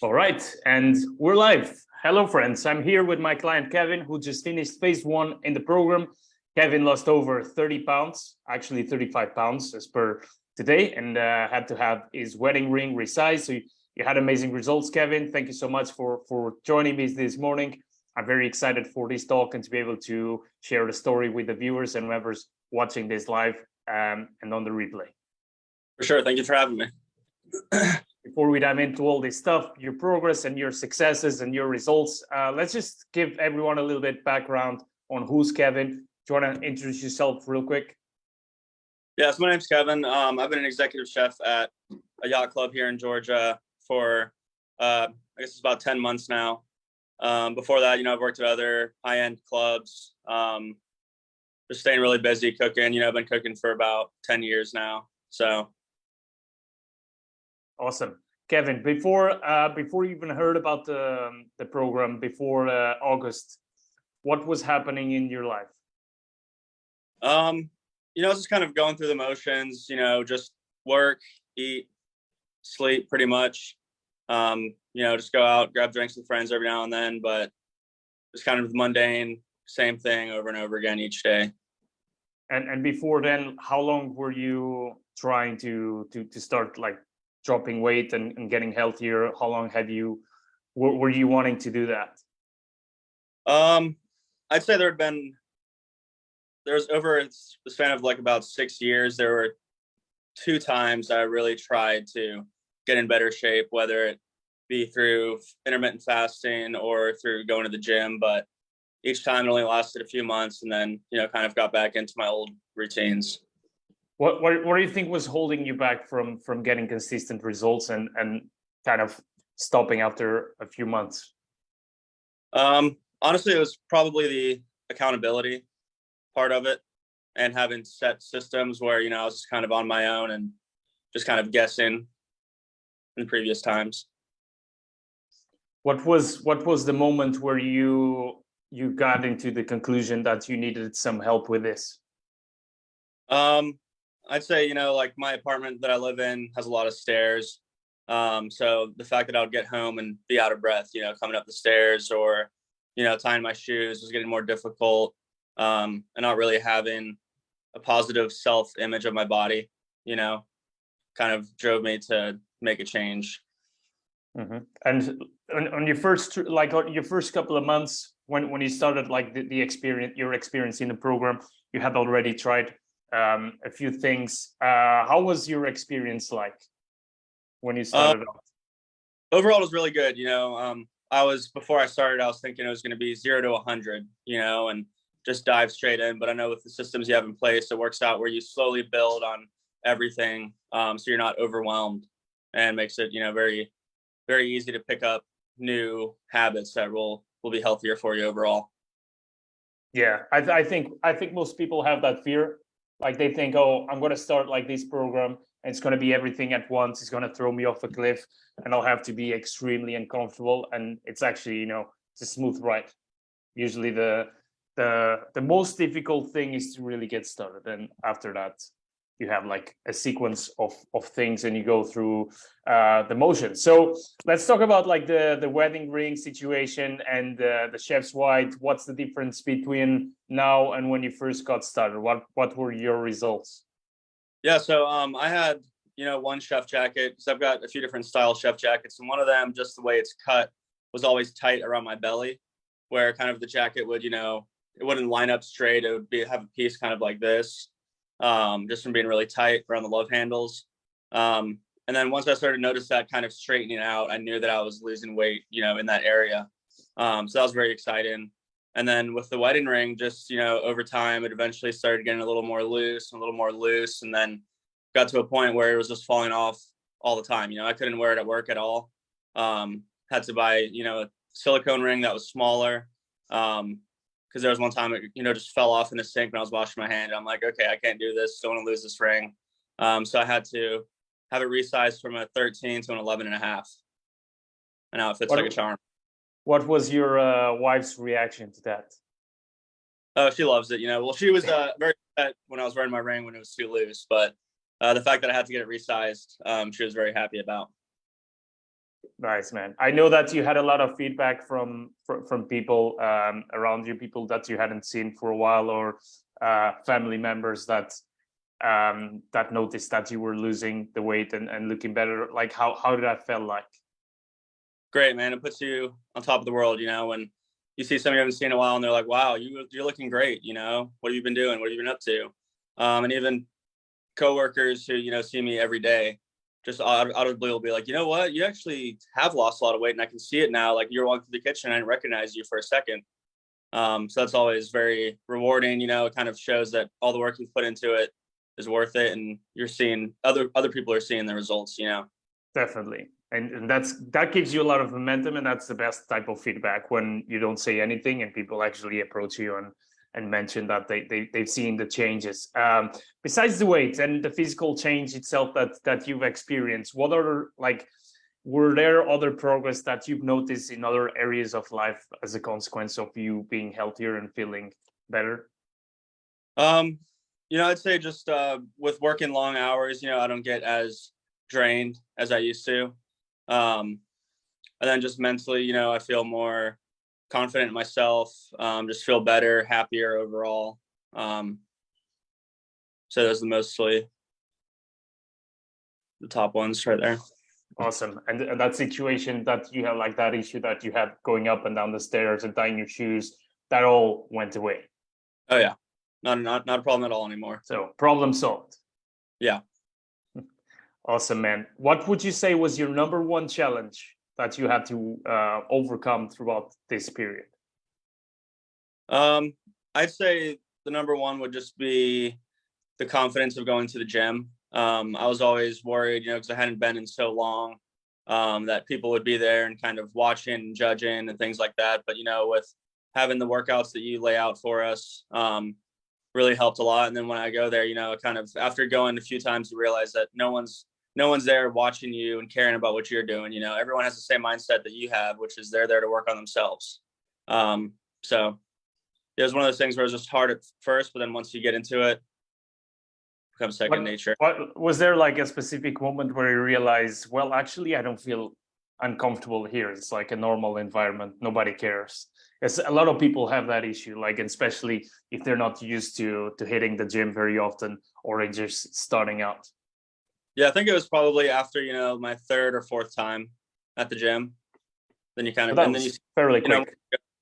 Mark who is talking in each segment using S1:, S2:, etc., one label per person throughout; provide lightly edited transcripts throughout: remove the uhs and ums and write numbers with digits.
S1: All right, and we're live. Hello, friends. I'm here with my client Kevin, who just finished phase one in the program. Kevin lost over 30 pounds, actually 35 pounds as per today, and had to have his wedding ring resized. So you had amazing results, Kevin. Thank you so much for joining me this morning. I'm very excited for this talk and to be able to share the story with the viewers and whoever's watching this live and on the replay.
S2: For sure. Thank you for having me.
S1: Before we dive into all this stuff, your progress and your successes and your results, let's just give everyone a little bit background on who's Kevin. Do you want to introduce yourself real quick?
S2: Yes, my name's Kevin. I've been an executive chef at a yacht club here in Georgia for, I guess it's about 10 months now. Before that, I've worked at other high-end clubs, just staying really busy cooking. I've been cooking for about 10 years now. So.
S1: Awesome. Kevin, before you even heard about the program, before August, what was happening in your life?
S2: Just kind of going through the motions, just work, eat, sleep pretty much. Just go out, grab drinks with friends every now and then, but just kind of mundane, same thing over and over again each day.
S1: And before then, how long were you trying to start like dropping weight and getting healthier? How long were you wanting to do that?
S2: I'd say there's over the span of like about 6 years, there were 2 times I really tried to get in better shape, whether it be through intermittent fasting or through going to the gym, but each time it only lasted a few months and then, kind of got back into my old routines.
S1: What do you think was holding you back from getting consistent results and kind of stopping after a few months?
S2: Honestly, it was probably the accountability part of it and having set systems where, I was just kind of on my own and just kind of guessing in previous times.
S1: What was the moment where you got into the conclusion that you needed some help with this?
S2: I'd say, like my apartment that I live in has a lot of stairs. So the fact that I would get home and be out of breath, coming up the stairs or, tying my shoes was getting more difficult. And not really having a positive self-image of my body, kind of drove me to make a change.
S1: Mm-hmm. And on your first couple of months, when you started like your experience in the program, you had already tried a few things. How was your experience like when you started off?
S2: Overall, it was really good. Before I started, I was thinking it was going to be 0 to 100, and just dive straight in. But I know with the systems you have in place, it works out where you slowly build on everything, so you're not overwhelmed, and makes it, very, very easy to pick up new habits that will be healthier for you overall.
S1: Yeah, I think most people have that fear. Like they think, oh, I'm going to start like this program and it's going to be everything at once. It's going to throw me off a cliff and I'll have to be extremely uncomfortable. And it's actually, it's a smooth ride. Usually the most difficult thing is to really get started. And after that, you have like a sequence of things and you go through the motions. So let's talk about like the wedding ring situation and the chef's white. What's the difference between now and when you first got started? What were your results?
S2: Yeah, so I had, one chef jacket because I've got a few different style chef jackets. And one of them, just the way it's cut, was always tight around my belly, where kind of the jacket would, it wouldn't line up straight. It would have a piece kind of like this. Just from being really tight around the love handles. And then once I started to notice that kind of straightening out, I knew that I was losing weight, in that area. So that was very exciting. And then with the wedding ring, just, over time, it eventually started getting a little more loose, and then got to a point where it was just falling off all the time. I couldn't wear it at work at all. Had to buy, a silicone ring that was smaller. Because there was one time it, just fell off in the sink when I was washing my hand. I'm like, okay, I can't do this. Don't want to lose this ring. So I had to have it resized from a 13 to an 11 and a half. And now it fits like a charm.
S1: What was your wife's reaction to that?
S2: Oh, she loves it. Well, she was very upset when I was wearing my ring when it was too loose. But the fact that I had to get it resized, she was very happy about.
S1: Nice, man. I know that you had a lot of feedback from people around you, people that you hadn't seen for a while, or family members that noticed that you were losing the weight and looking better. Like, how did that feel like?
S2: Great, man. It puts you on top of the world, when you see somebody you haven't seen in a while and they're like, wow, you're looking great. What have you been doing? What have you been up to? And even coworkers who, see me every day, just out of the blue will be like, you know what? You actually have lost a lot of weight and I can see it now. Like, you're walking through the kitchen, I didn't recognize you for a second. So that's always very rewarding. It kind of shows that all the work you've put into it is worth it. And you're seeing other people are seeing the results,
S1: Definitely. And that gives you a lot of momentum, and that's the best type of feedback, when you don't say anything and people actually approach you and mention that they've seen the changes. Besides the weight and the physical change itself that you've experienced, what other, like, were there other progress that you've noticed in other areas of life as a consequence of you being healthier and feeling better?
S2: I'd say just with working long hours, I don't get as drained as I used to. And then just mentally, I feel more confident in myself, just feel better, happier overall. So those are mostly the top ones right there.
S1: Awesome. And that situation that you have, like that issue that you had going up and down the stairs and tying your shoes, that all went away.
S2: Oh yeah. Not a problem at all anymore.
S1: So problem solved.
S2: Yeah.
S1: Awesome, man. What would you say was your number one challenge that you had to overcome throughout this period?
S2: I'd say the number one would just be the confidence of going to the gym. I was always worried, because I hadn't been in so long, that people would be there and kind of watching and judging and things like that. But, with having the workouts that you lay out for us, really helped a lot. And then when I go there, kind of after going a few times, you realize that no one's there watching you and caring about what you're doing. Everyone has the same mindset that you have, which is they're there to work on themselves. So it was one of those things where it was just hard at first, but then once you get into it, becomes second nature.
S1: What was there, like a specific moment where you realized, well, actually, I don't feel uncomfortable here. It's like a normal environment. Nobody cares. Because a lot of people have that issue, like, especially if they're not used to hitting the gym very often, or they're just starting out.
S2: Yeah, I think it was probably after, my third or fourth time at the gym. Then you kind of, and then you
S1: fairly quick.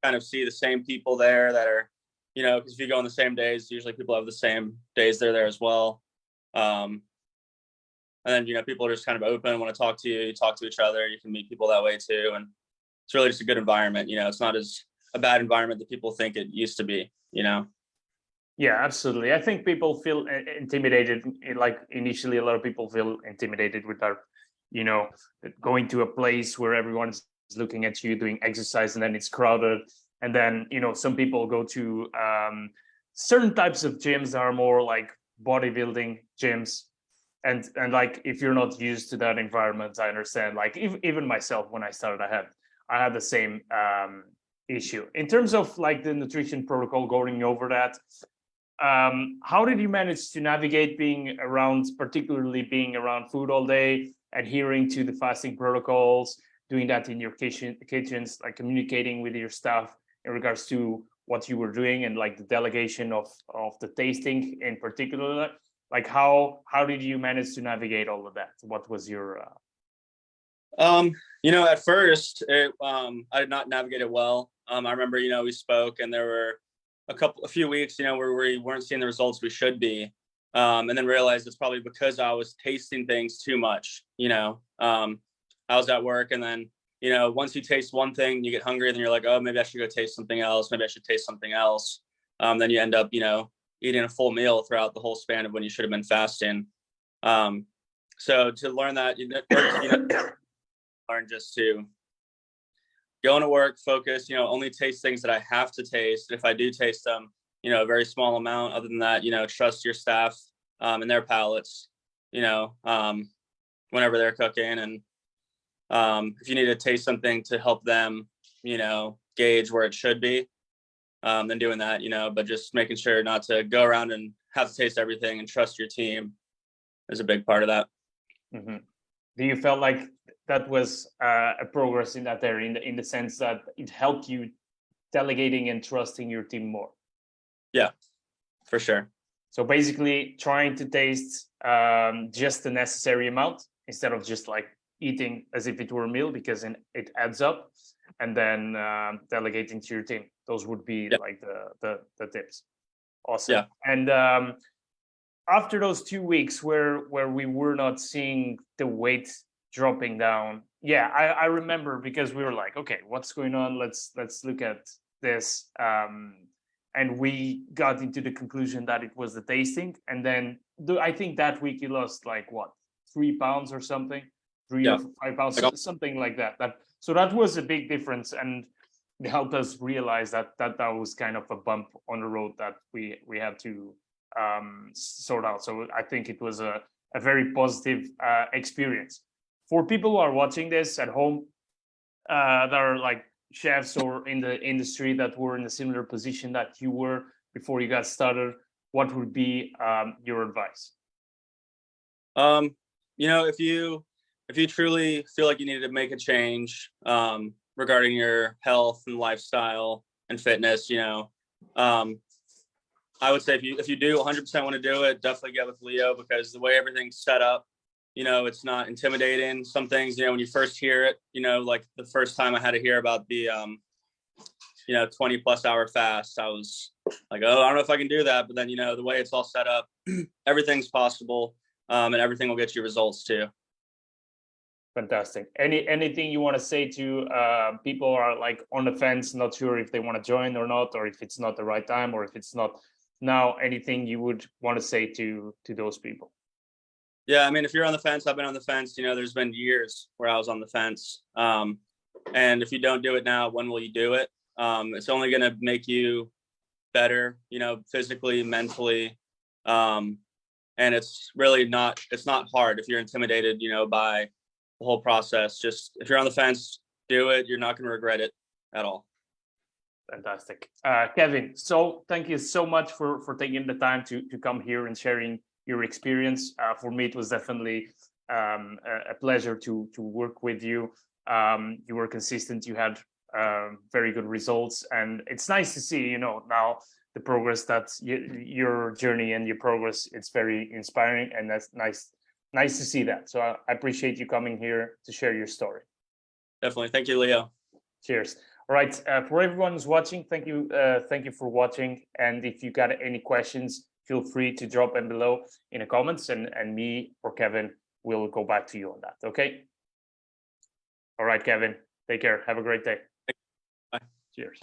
S2: Kind of see the same people there that are, because if you go on the same days, usually people have the same days they're there as well. And then, people are just kind of open, want to talk to you, you talk to each other, you can meet people that way too. And it's really just a good environment. It's not as a bad environment that people think it used to be,
S1: Yeah, absolutely. I think people feel intimidated. Like, initially, a lot of people feel intimidated with that, going to a place where everyone's looking at you doing exercise, and then it's crowded. And then, some people go to certain types of gyms that are more like bodybuilding gyms. And like, if you're not used to that environment, I understand. Like, even myself, when I started, I had the same issue. In terms of like the nutrition protocol, going over that, how did you manage to navigate particularly being around food all day, adhering to the fasting protocols, doing that in your kitchens, like communicating with your staff in regards to what you were doing, and like the delegation of the tasting in particular? Like, how did you manage to navigate all of that? What was your
S2: at first I did not navigate it well. I remember, we spoke and there were a few weeks, where we weren't seeing the results we should be. And then realized it's probably because I was tasting things too much. I was at work, and then, once you taste one thing, you get hungry, then you're like, oh, maybe I should go taste something else. Maybe I should taste something else. Then you end up, eating a full meal throughout the whole span of when you should have been fasting. So to learn that, learn just to go into work, focus, only taste things that I have to taste. If I do taste them, a very small amount. Other than that, trust your staff and their palates, whenever they're cooking. And if you need to taste something to help them, gauge where it should be, then doing that, but just making sure not to go around and have to taste everything, and trust your team is a big part of that.
S1: Mm-hmm. Do you felt like that was a progress in that area, in the sense that it helped you delegating and trusting your team more?
S2: Yeah, for sure.
S1: So basically trying to taste just the necessary amount instead of just like eating as if it were a meal, because it adds up, and then delegating to your team. Those would be
S2: Yeah.
S1: like the tips. Awesome.
S2: Yeah.
S1: And after those 2 weeks where we were not seeing the weight dropping down, yeah, I remember, because we were like, okay, what's going on? Let's look at this. And we got into the conclusion that it was the tasting. And then I think that week you lost like what, 3 pounds or something, 3
S2: Yeah.
S1: or 5 pounds,
S2: Like,
S1: something like that. So that was a big difference, and it helped us realize that was kind of a bump on the road that we had to sort out. So I think it was a very positive experience for people who are watching this at home, that are like chefs or in the industry that were in a similar position that you were before you got started. What would be your advice?
S2: You know, if you truly feel like you need to make a change regarding your health and lifestyle and fitness, you know, I would say if you do 100% want to do it, definitely get with Leo, because the way everything's set up, you know, it's not intimidating. Some things, you know, when you first hear it, you know, like the first time I had to hear about the, you know, 20+ hour fast, I was like, oh, I don't know if I can do that. But then, you know, the way it's all set up, everything's possible, and everything will get you results too.
S1: Fantastic. Anything you want to say to people who are like on the fence, not sure if they want to join or not, or if it's not the right time, or if it's not now? Anything you would want to say to those people?
S2: Yeah, I mean, if you're on the fence, I've been on the fence. You know, there's been years where I was on the fence. And if you don't do it now, when will you do it? It's only going to make you better, you know, physically, mentally. And it's really not, it's not hard if you're intimidated, you know, by the whole process. Just if you're on the fence, do it. You're not going to regret it at all.
S1: Fantastic. Kevin, so thank you so much for taking the time to come here and sharing your experience. For me, it was definitely a pleasure to work with you. You were consistent. You had very good results, and it's nice to see, you know, now the progress that your journey and your progress. It's very inspiring, and that's nice to see that. So I appreciate you coming here to share your story.
S2: Definitely. Thank you, Leo.
S1: Cheers. All right, for everyone who's watching, thank you for watching. And if you got any questions, feel free to drop them below in the comments, and me or Kevin will go back to you on that. Okay. All right, Kevin, take care. Have a great day.
S2: Bye.
S1: Cheers.